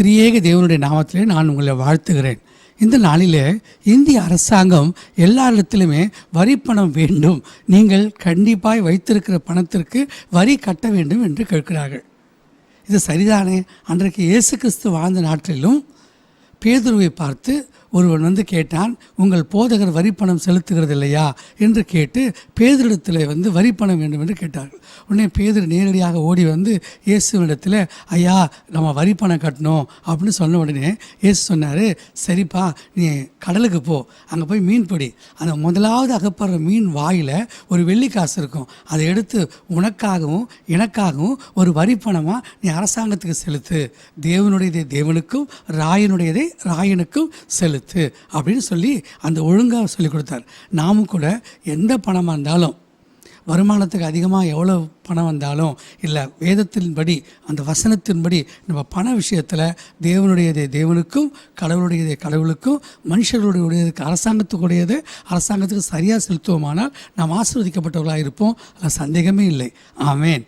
திரியேக தேவனுடைய நாமத்திலே நான் உங்களை வாழ்த்துகிறேன். இந்த நாளிலே இந்திய அரசாங்கம் எல்லா இடத்துலையுமே வரி பணம் வேண்டும், நீங்கள் கண்டிப்பாக வைத்திருக்கிற பணத்திற்கு வரி கட்ட வேண்டும் என்று கேட்கிறார்கள். இது சரிதானே? அன்றைக்கு இயேசு கிறிஸ்து வாழ்ந்த நாட்டிலும் பேதுருவை பார்த்து ஒருவன் கேட்டான், உங்கள் போதகர் வரிப்பணம் செலுத்துகிறது இல்லையா என்று கேட்டு பேதுருடத்தில் வரிப்பணம் வேண்டும் என்று கேட்டார்கள். உடனே பேதுரு நேரடியாக ஓடி இயேசுவிடத்தில், ஐயா நம்ம வரிப்பணம் கட்டணும் அப்படின்னு சொன்ன உடனே இயேசு சொன்னார், சரிப்பா நீ கடலுக்கு போ, அங்கே போய் மீன் பிடி, அந்த முதலாவது அகப்படுற மீன் வாயில் ஒரு வெள்ளிக்காசு இருக்கும், அதை எடுத்து உனக்காகவும் எனக்காகவும் ஒரு வரிப்பணமாக நீ அரசாங்கத்துக்கு செலுத்து, தேவனுடையதை தேவனுக்கும் ராயனுடையதை ராயனுக்கும் செலுத்து அப்படின்னு சொல்லி அந்த ஒழுங்காக சொல்லி கொடுத்தார். நாமும் கூட எந்த பணமாக இருந்தாலும், வருமானத்துக்கு அதிகமாக எவ்வளோ பணம் வந்தாலும் இல்லை, வேதத்தின்படி அந்த வசனத்தின்படி நம்ம பண விஷயத்தில் தேவனுடையதை தேவனுக்கும் கடவுளுடையதை கடவுளுக்கும் மனுஷர்களுடையதுக்கு அரசாங்கத்துக்குடையது அரசாங்கத்துக்கு சரியாக செலுத்துவோமானால் நாம் ஆசீர்வதிக்கப்பட்டவர்களாக இருப்போம். அதில் சந்தேகமே இல்லை. ஆமேன்.